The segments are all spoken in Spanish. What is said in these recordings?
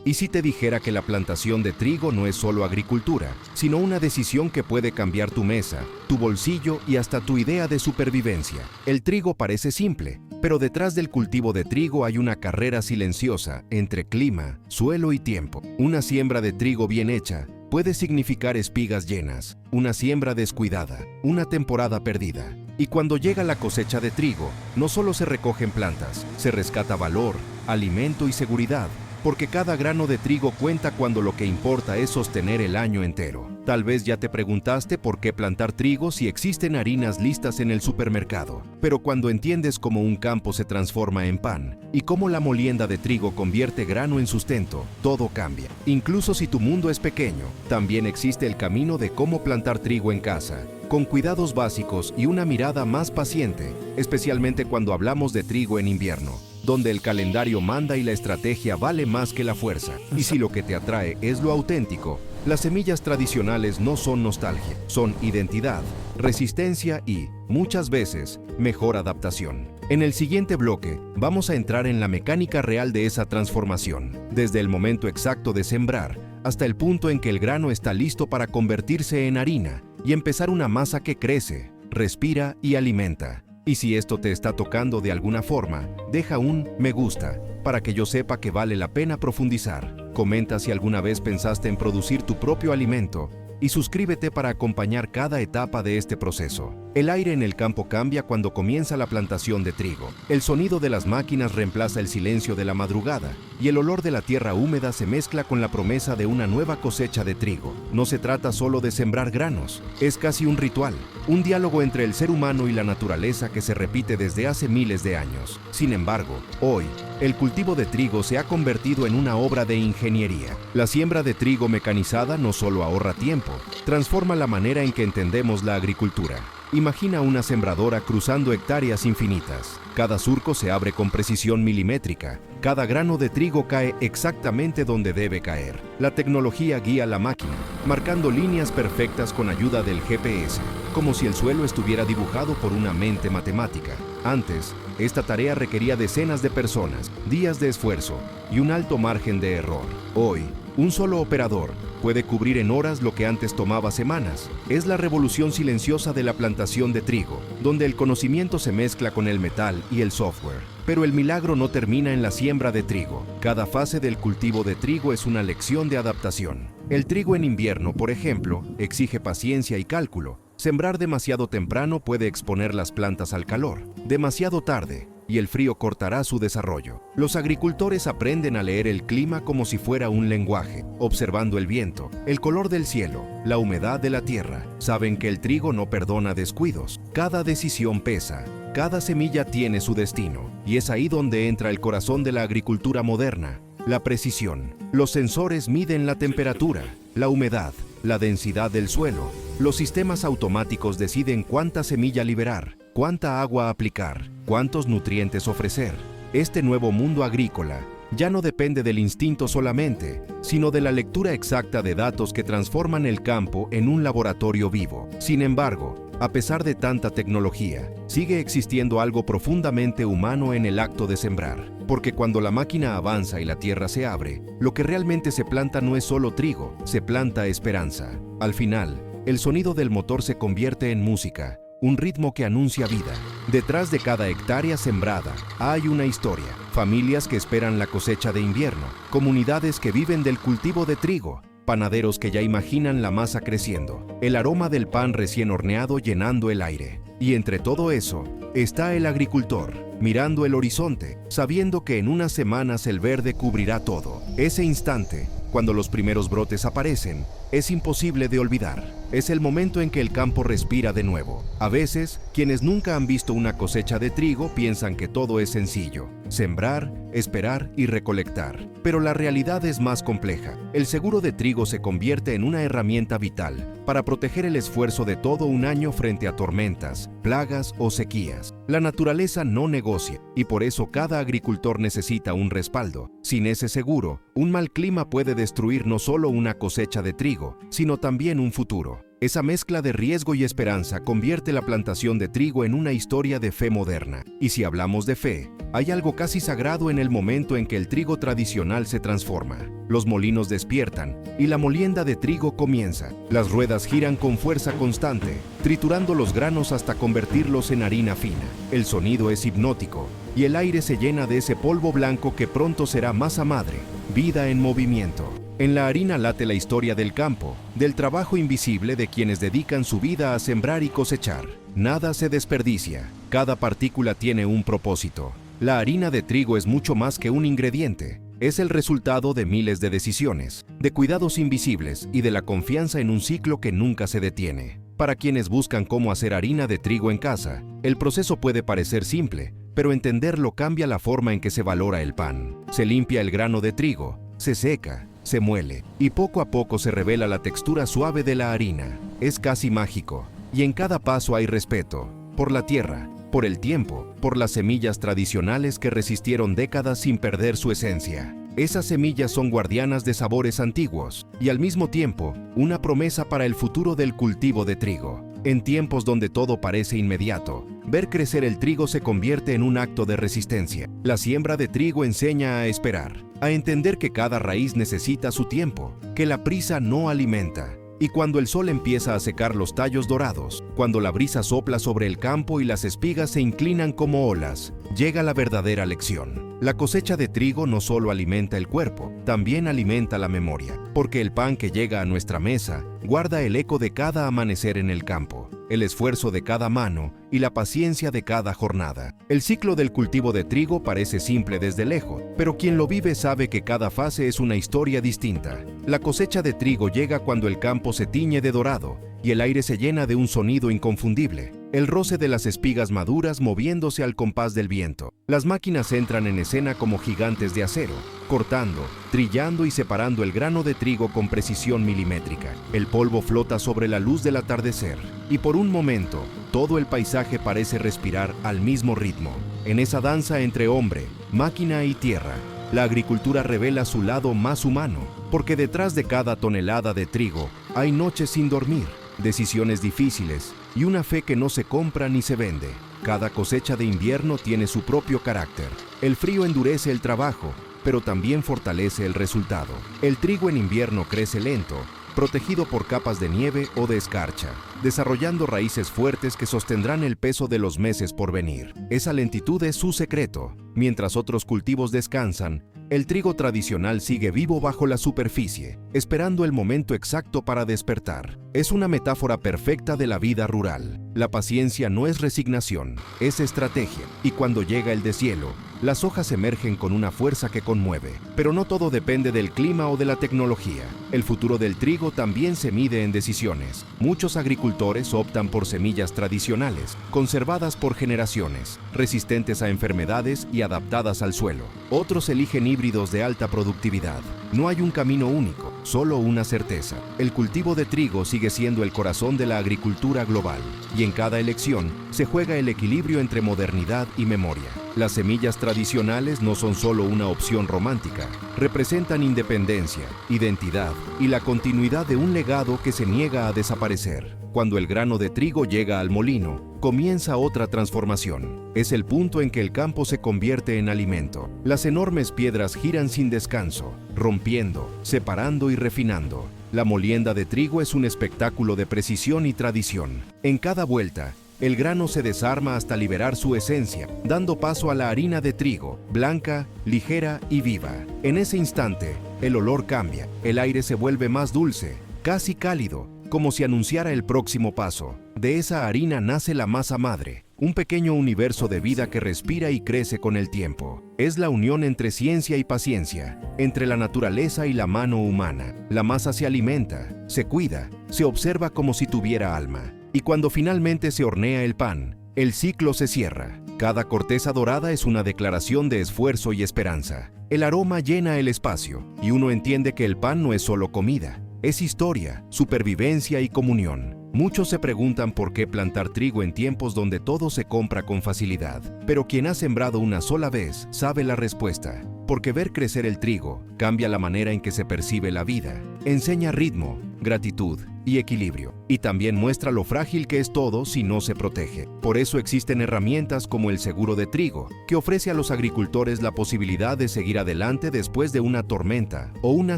¿Y si te dijera que la plantación de trigo no es solo agricultura, sino una decisión que puede cambiar tu mesa, tu bolsillo y hasta tu idea de supervivencia? El trigo parece simple, pero detrás del cultivo de trigo hay una carrera silenciosa entre clima, suelo y tiempo. Una siembra de trigo bien hecha puede significar espigas llenas, una siembra descuidada, una temporada perdida. Y cuando llega la cosecha de trigo, no solo se recogen plantas, se rescata valor, alimento y seguridad, porque cada grano de trigo cuenta cuando lo que importa es sostener el año entero. Tal vez ya te preguntaste por qué plantar trigo si existen harinas listas en el supermercado, pero cuando entiendes cómo un campo se transforma en pan y cómo la molienda de trigo convierte grano en sustento, todo cambia. Incluso si tu mundo es pequeño, también existe el camino de cómo plantar trigo en casa, con cuidados básicos y una mirada más paciente, especialmente cuando hablamos de trigo en invierno, donde el calendario manda y la estrategia vale más que la fuerza. Y si lo que te atrae es lo auténtico, las semillas tradicionales no son nostalgia, son identidad, resistencia y, muchas veces, mejor adaptación. En el siguiente bloque, vamos a entrar en la mecánica real de esa transformación, desde el momento exacto de sembrar hasta el punto en que el grano está listo para convertirse en harina y empezar una masa que crece, respira y alimenta. Y si esto te está tocando de alguna forma, deja un me gusta para que yo sepa que vale la pena profundizar. Comenta si alguna vez pensaste en producir tu propio alimento y suscríbete para acompañar cada etapa de este proceso. El aire en el campo cambia cuando comienza la plantación de trigo. El sonido de las máquinas reemplaza el silencio de la madrugada y el olor de la tierra húmeda se mezcla con la promesa de una nueva cosecha de trigo. No se trata solo de sembrar granos, es casi un ritual, un diálogo entre el ser humano y la naturaleza que se repite desde hace miles de años. Sin embargo, hoy, el cultivo de trigo se ha convertido en una obra de ingeniería. La siembra de trigo mecanizada no solo ahorra tiempo, transforma la manera en que entendemos la agricultura. Imagina una sembradora cruzando hectáreas infinitas. Cada surco se abre con precisión milimétrica. Cada grano de trigo cae exactamente donde debe caer. La tecnología guía la máquina, marcando líneas perfectas con ayuda del GPS, como si el suelo estuviera dibujado por una mente matemática. Antes, esta tarea requería decenas de personas, días de esfuerzo y un alto margen de error. Hoy, un solo operador puede cubrir en horas lo que antes tomaba semanas. Es la revolución silenciosa de la plantación de trigo, donde el conocimiento se mezcla con el metal y el software. Pero el milagro no termina en la siembra de trigo. Cada fase del cultivo de trigo es una lección de adaptación. El trigo en invierno, por ejemplo, exige paciencia y cálculo. Sembrar demasiado temprano puede exponer las plantas al calor. Demasiado tarde, y el frío cortará su desarrollo. Los agricultores aprenden a leer el clima como si fuera un lenguaje, observando el viento, el color del cielo, la humedad de la tierra. Saben que el trigo no perdona descuidos. Cada decisión pesa, cada semilla tiene su destino. Y es ahí donde entra el corazón de la agricultura moderna, la precisión. Los sensores miden la temperatura, la humedad, la densidad del suelo. Los sistemas automáticos deciden cuánta semilla liberar, cuánta agua aplicar, cuántos nutrientes ofrecer. Este nuevo mundo agrícola ya no depende del instinto solamente, sino de la lectura exacta de datos que transforman el campo en un laboratorio vivo. Sin embargo, a pesar de tanta tecnología, sigue existiendo algo profundamente humano en el acto de sembrar. Porque cuando la máquina avanza y la tierra se abre, lo que realmente se planta no es solo trigo, se planta esperanza. Al final, el sonido del motor se convierte en música, un ritmo que anuncia vida. Detrás de cada hectárea sembrada hay una historia. Familias que esperan la cosecha de invierno, comunidades que viven del cultivo de trigo, panaderos que ya imaginan la masa creciendo, el aroma del pan recién horneado llenando el aire. Y entre todo eso, está el agricultor, mirando el horizonte, sabiendo que en unas semanas el verde cubrirá todo. Ese instante, cuando los primeros brotes aparecen, es imposible de olvidar. Es el momento en que el campo respira de nuevo. A veces, quienes nunca han visto una cosecha de trigo piensan que todo es sencillo: sembrar, esperar y recolectar. Pero la realidad es más compleja. El seguro de trigo se convierte en una herramienta vital para proteger el esfuerzo de todo un año frente a tormentas, plagas o sequías. La naturaleza no negocia, y por eso cada agricultor necesita un respaldo. Sin ese seguro, un mal clima puede destruir no solo una cosecha de trigo, sino también un futuro. Esa mezcla de riesgo y esperanza convierte la plantación de trigo en una historia de fe moderna. Y si hablamos de fe, hay algo casi sagrado en el momento en que el trigo tradicional se transforma. Los molinos despiertan y la molienda de trigo comienza. Las ruedas giran con fuerza constante, triturando los granos hasta convertirlos en harina fina. El sonido es hipnótico y el aire se llena de ese polvo blanco que pronto será masa madre, vida en movimiento. En la harina late la historia del campo, del trabajo invisible de quienes dedican su vida a sembrar y cosechar. Nada se desperdicia, cada partícula tiene un propósito. La harina de trigo es mucho más que un ingrediente. Es el resultado de miles de decisiones, de cuidados invisibles y de la confianza en un ciclo que nunca se detiene. Para quienes buscan cómo hacer harina de trigo en casa, el proceso puede parecer simple, pero entenderlo cambia la forma en que se valora el pan. Se limpia el grano de trigo, se seca, se muele, y poco a poco se revela la textura suave de la harina. Es casi mágico, y en cada paso hay respeto, por la tierra, por el tiempo, por las semillas tradicionales que resistieron décadas sin perder su esencia. Esas semillas son guardianas de sabores antiguos, y al mismo tiempo, una promesa para el futuro del cultivo de trigo. En tiempos donde todo parece inmediato, ver crecer el trigo se convierte en un acto de resistencia. La siembra de trigo enseña a esperar, a entender que cada raíz necesita su tiempo, que la prisa no alimenta. Y cuando el sol empieza a secar los tallos dorados, cuando la brisa sopla sobre el campo y las espigas se inclinan como olas, llega la verdadera lección. La cosecha de trigo no solo alimenta el cuerpo, también alimenta la memoria, porque el pan que llega a nuestra mesa guarda el eco de cada amanecer en el campo, el esfuerzo de cada mano y la paciencia de cada jornada. El ciclo del cultivo de trigo parece simple desde lejos, pero quien lo vive sabe que cada fase es una historia distinta. La cosecha de trigo llega cuando el campo se tiñe de dorado y el aire se llena de un sonido inconfundible, el roce de las espigas maduras moviéndose al compás del viento. Las máquinas entran en escena como gigantes de acero, cortando, trillando y separando el grano de trigo con precisión milimétrica. El polvo flota sobre la luz del atardecer, y por un momento, todo el paisaje parece respirar al mismo ritmo. En esa danza entre hombre, máquina y tierra, la agricultura revela su lado más humano, porque detrás de cada tonelada de trigo hay noches sin dormir, decisiones difíciles y una fe que no se compra ni se vende. Cada cosecha de invierno tiene su propio carácter. El frío endurece el trabajo, pero también fortalece el resultado. El trigo en invierno crece lento, protegido por capas de nieve o de escarcha, desarrollando raíces fuertes que sostendrán el peso de los meses por venir. Esa lentitud es su secreto. Mientras otros cultivos descansan, el trigo tradicional sigue vivo bajo la superficie, esperando el momento exacto para despertar. Es una metáfora perfecta de la vida rural. La paciencia no es resignación, es estrategia. Y cuando llega el deshielo, las hojas emergen con una fuerza que conmueve. Pero no todo depende del clima o de la tecnología. El futuro del trigo también se mide en decisiones. Muchos agricultores optan por semillas tradicionales, conservadas por generaciones, resistentes a enfermedades y adaptadas al suelo. Otros eligen híbridos de alta productividad. No hay un camino único, solo una certeza. El cultivo de trigo sigue siendo el corazón de la agricultura global, y en cada elección se juega el equilibrio entre modernidad y memoria. Las semillas tradicionales no son solo una opción romántica, representan independencia, identidad y la continuidad de un legado que se niega a desaparecer. Cuando el grano de trigo llega al molino, comienza otra transformación. Es el punto en que el campo se convierte en alimento. Las enormes piedras giran sin descanso, rompiendo, separando y refinando. La molienda de trigo es un espectáculo de precisión y tradición. En cada vuelta, el grano se desarma hasta liberar su esencia, dando paso a la harina de trigo, blanca, ligera y viva. En ese instante, el olor cambia, el aire se vuelve más dulce, casi cálido, como si anunciara el próximo paso. De esa harina nace la masa madre, un pequeño universo de vida que respira y crece con el tiempo. Es la unión entre ciencia y paciencia, entre la naturaleza y la mano humana. La masa se alimenta, se cuida, se observa como si tuviera alma. Y cuando finalmente se hornea el pan, el ciclo se cierra. Cada corteza dorada es una declaración de esfuerzo y esperanza. El aroma llena el espacio, y uno entiende que el pan no es solo comida, es historia, supervivencia y comunión. Muchos se preguntan por qué plantar trigo en tiempos donde todo se compra con facilidad. Pero quien ha sembrado una sola vez sabe la respuesta. Porque ver crecer el trigo cambia la manera en que se percibe la vida. Enseña ritmo, gratitud y equilibrio. Y también muestra lo frágil que es todo si no se protege. Por eso existen herramientas como el seguro de trigo, que ofrece a los agricultores la posibilidad de seguir adelante después de una tormenta o una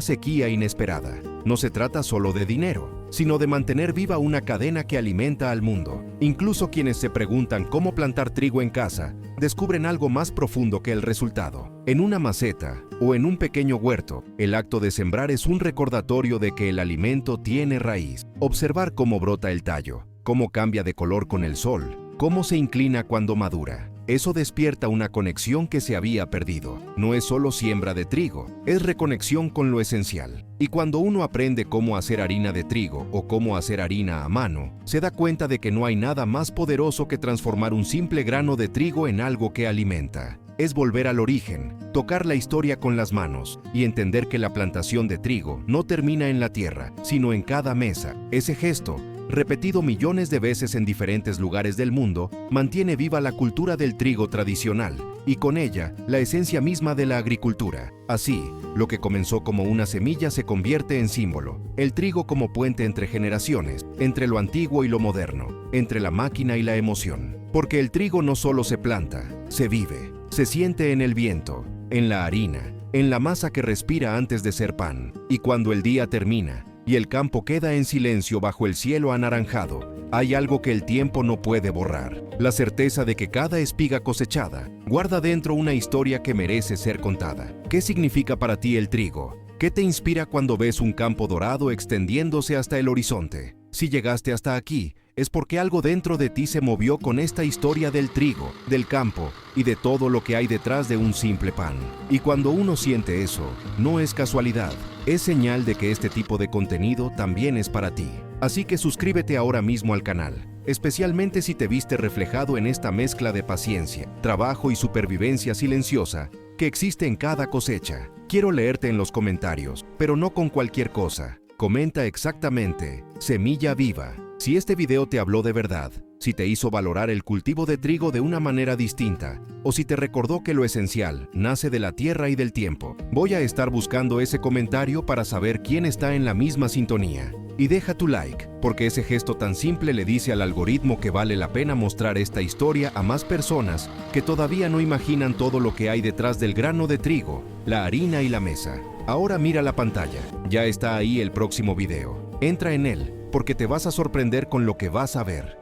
sequía inesperada. No se trata solo de dinero, sino de mantener viva una cadena que alimenta al mundo. Incluso quienes se preguntan cómo plantar trigo en casa, descubren algo más profundo que el resultado. En una maceta o en un pequeño huerto, el acto de sembrar es un recordatorio de que el alimento tiene raíz. Observar cómo brota el tallo, cómo cambia de color con el sol, cómo se inclina cuando madura. Eso despierta una conexión que se había perdido. No es solo siembra de trigo, es reconexión con lo esencial. Y cuando uno aprende cómo hacer harina de trigo o cómo hacer harina a mano, se da cuenta de que no hay nada más poderoso que transformar un simple grano de trigo en algo que alimenta. Es volver al origen, tocar la historia con las manos y entender que la plantación de trigo no termina en la tierra, sino en cada mesa. Ese gesto, repetido millones de veces en diferentes lugares del mundo, mantiene viva la cultura del trigo tradicional y con ella la esencia misma de la agricultura. Así, lo que comenzó como una semilla se convierte en símbolo. El trigo como puente entre generaciones, entre lo antiguo y lo moderno, entre la máquina y la emoción. Porque el trigo no solo se planta, se vive, se siente en el viento, en la harina, en la masa que respira antes de ser pan. Y cuando el día termina y el campo queda en silencio bajo el cielo anaranjado, hay algo que el tiempo no puede borrar. La certeza de que cada espiga cosechada guarda dentro una historia que merece ser contada. ¿Qué significa para ti el trigo? ¿Qué te inspira cuando ves un campo dorado extendiéndose hasta el horizonte? Si llegaste hasta aquí, es porque algo dentro de ti se movió con esta historia del trigo, del campo y de todo lo que hay detrás de un simple pan. Y cuando uno siente eso, no es casualidad, es señal de que este tipo de contenido también es para ti. Así que suscríbete ahora mismo al canal, especialmente si te viste reflejado en esta mezcla de paciencia, trabajo y supervivencia silenciosa que existe en cada cosecha. Quiero leerte en los comentarios, pero no con cualquier cosa. Comenta exactamente, semilla viva. Si este video te habló de verdad, si te hizo valorar el cultivo de trigo de una manera distinta, o si te recordó que lo esencial nace de la tierra y del tiempo, voy a estar buscando ese comentario para saber quién está en la misma sintonía. Y deja tu like, porque ese gesto tan simple le dice al algoritmo que vale la pena mostrar esta historia a más personas que todavía no imaginan todo lo que hay detrás del grano de trigo, la harina y la mesa. Ahora mira la pantalla, ya está ahí el próximo video. Entra en él, porque te vas a sorprender con lo que vas a ver.